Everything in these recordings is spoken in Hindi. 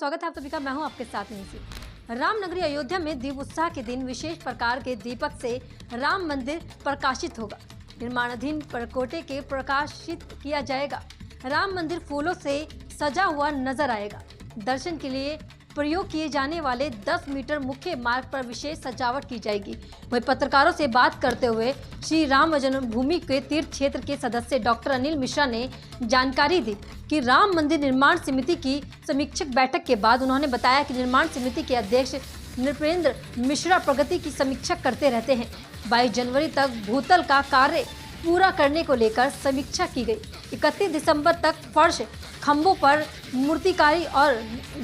स्वागत है आप सभी का। मैं हूं आपके साथ निशी। रामनगरी अयोध्या में दीप उत्सव के दिन विशेष प्रकार के दीपक से राम मंदिर प्रकाशित होगा। निर्माणाधीन परकोटे के प्रकाशित किया जाएगा। राम मंदिर फूलों से सजा हुआ नजर आएगा। दर्शन के लिए प्रयोग किए जाने वाले 10 मीटर मुख्य मार्ग पर विशेष सजावट की जाएगी। वहीं पत्रकारों से बात करते हुए श्री राम जन्मभूमि के तीर्थ क्षेत्र के सदस्य डॉक्टर अनिल मिश्रा ने जानकारी दी कि राम मंदिर निर्माण समिति की समीक्षक बैठक के बाद उन्होंने बताया कि निर्माण समिति के अध्यक्ष नृपेंद्र मिश्रा प्रगति की समीक्षा करते रहते हैं। 22 जनवरी तक भूतल का कार्य पूरा करने को लेकर समीक्षा की गई। 31 दिसंबर तक फर्श, खंभों पर मूर्तिकारी और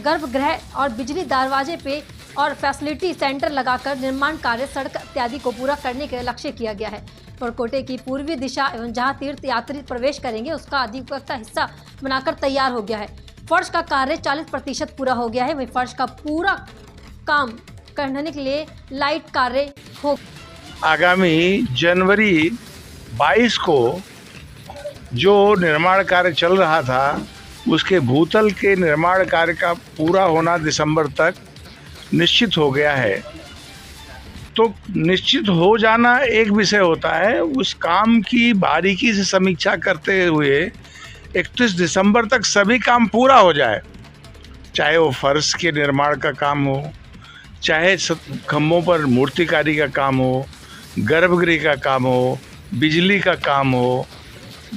गर्भगृह और बिजली दरवाजे पे और फैसिलिटी सेंटर लगाकर निर्माण कार्य, सड़क इत्यादि को पूरा करने के लक्ष्य किया गया है। परकोटे की पूर्वी दिशा एवं जहां तीर्थ यात्री प्रवेश करेंगे उसका अधिकतर हिस्सा बनाकर तैयार हो गया है। फर्श का कार्य 40% पूरा हो गया है। वहीं फर्श का पूरा काम करने के लिए लाइट कार्य हो। आगामी जनवरी 22 को जो निर्माण कार्य चल रहा था उसके भूतल के निर्माण कार्य का पूरा होना दिसंबर तक निश्चित हो गया है। तो निश्चित हो जाना एक विषय होता है, उस काम की बारीकी से समीक्षा करते हुए 31 दिसंबर तक सभी काम पूरा हो जाए, चाहे वो फर्श के निर्माण का काम हो, चाहे खंभों पर मूर्तिकारी का काम हो, गर्भगृह का काम हो, बिजली का काम हो,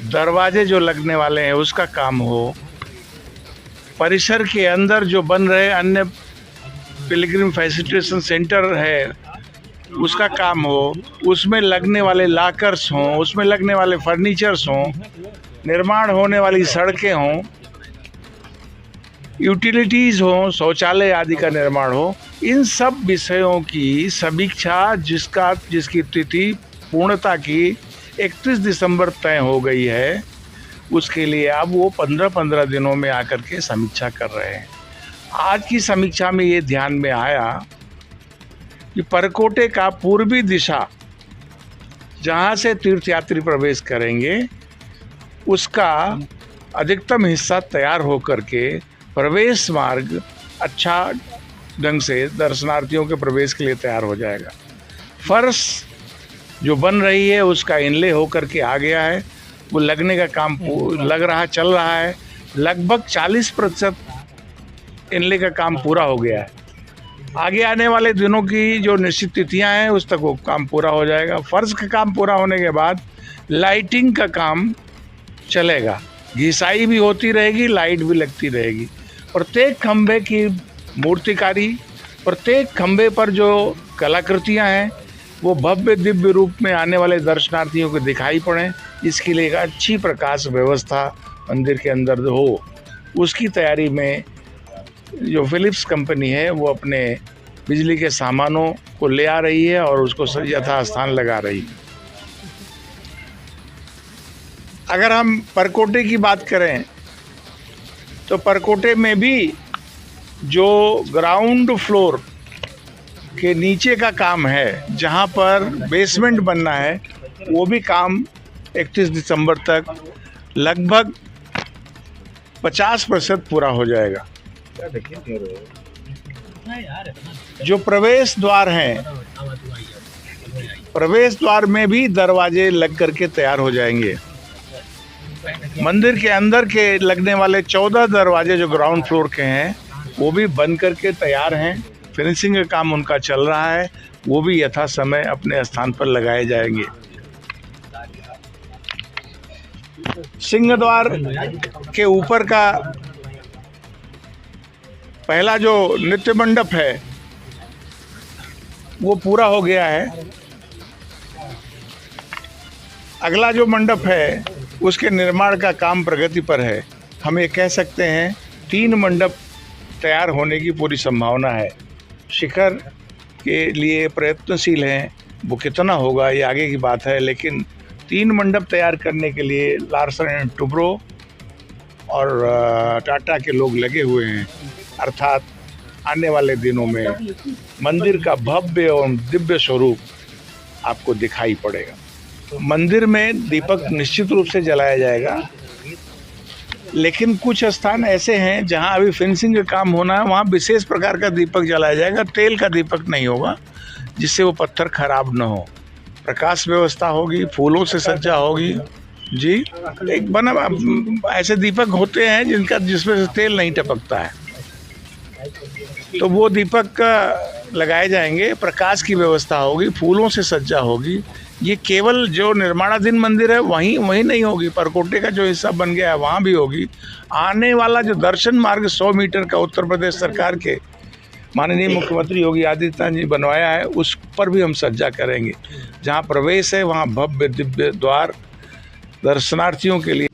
दरवाजे जो लगने वाले हैं उसका काम हो, परिसर के अंदर जो बन रहे अन्य पिलग्रिम फैसिलिटेशन सेंटर है उसका काम हो, उसमें लगने वाले लॉकर्स हों, उसमें लगने वाले फर्नीचर्स हों, निर्माण होने वाली सड़कें हों, यूटिलिटीज़ हों, शौचालय आदि का निर्माण हो, इन सब विषयों की समीक्षा जिसकी तिथि पूर्णता की 31 दिसंबर तय हो गई है, उसके लिए अब वो 15-15 दिनों में आकर के समीक्षा कर रहे हैं। आज की समीक्षा में ये ध्यान में आया कि परकोटे का पूर्वी दिशा जहाँ से तीर्थयात्री प्रवेश करेंगे उसका अधिकतम हिस्सा तैयार हो करके प्रवेश मार्ग अच्छा ढंग से दर्शनार्थियों के प्रवेश के लिए तैयार हो जाएगा। फर्श जो बन रही है उसका इनले होकर के आ गया है, वो लगने का काम चल रहा है। लगभग 40% इनले का काम पूरा हो गया है। आगे आने वाले दिनों की जो निश्चित तिथियां हैं उस तक वो काम पूरा हो जाएगा। फर्श का काम पूरा होने के बाद लाइटिंग का काम चलेगा, घिसाई भी होती रहेगी, लाइट भी लगती रहेगी। प्रत्येक खंभे की मूर्तिकारी, प्रत्येक खंभे पर जो कलाकृतियां हैं वो भव्य दिव्य रूप में आने वाले दर्शनार्थियों को दिखाई पड़े, इसके लिए एक अच्छी प्रकाश व्यवस्था मंदिर के अंदर हो, उसकी तैयारी में जो फिलिप्स कंपनी है वो अपने बिजली के सामानों को ले आ रही है और उसको यथास्थान लगा रही है। अगर हम परकोटे की बात करें तो परकोटे में भी जो ग्राउंड फ्लोर के नीचे का काम है, जहां पर बेसमेंट बनना है, वो भी काम 31 दिसंबर तक लगभग 50% पूरा हो जाएगा। जो प्रवेश द्वार हैं, प्रवेश द्वार में भी दरवाजे लग करके तैयार हो जाएंगे। मंदिर के अंदर के लगने वाले 14 दरवाजे जो ग्राउंड फ्लोर के हैं वो भी बन करके तैयार हैं। फिनिशिंग का काम उनका चल रहा है, वो भी यथा समय अपने स्थान पर लगाए जाएंगे। सिंह द्वार के ऊपर का पहला जो नृत्य मंडप है वो पूरा हो गया है। अगला जो मंडप है उसके निर्माण का काम प्रगति पर है। हम ये कह सकते हैं 3 मंडप तैयार होने की पूरी संभावना है। शिखर के लिए प्रयत्नशील हैं, वो कितना होगा ये आगे की बात है, लेकिन 3 मंडप तैयार करने के लिए लार्सन एंड टुब्रो और टाटा के लोग लगे हुए हैं। अर्थात आने वाले दिनों में मंदिर का भव्य और दिव्य स्वरूप आपको दिखाई पड़ेगा। मंदिर में दीपक निश्चित रूप से जलाया जाएगा। लेकिन कुछ स्थान ऐसे हैं जहां अभी फिनिशिंग का काम होना है, वहां विशेष प्रकार का दीपक जलाया जाएगा, तेल का दीपक नहीं होगा, जिससे वो पत्थर खराब न हो। प्रकाश व्यवस्था होगी, फूलों से सज्जा होगी। जी, एक बना ऐसे दीपक होते हैं जिसमें से तेल नहीं टपकता है, तो वो दीपक लगाए जाएंगे। प्रकाश की व्यवस्था होगी, फूलों से सज्जा होगी। ये केवल जो निर्माणाधीन मंदिर है वहीं नहीं होगी, परकोटे का जो हिस्सा बन गया है वहाँ भी होगी। आने वाला जो दर्शन मार्ग 100 मीटर का उत्तर प्रदेश सरकार के माननीय मुख्यमंत्री योगी आदित्यनाथ जी बनवाया है, उस पर भी हम सज्जा करेंगे। जहाँ प्रवेश है वहाँ भव्य दिव्य द्वार दर्शनार्थियों के लिए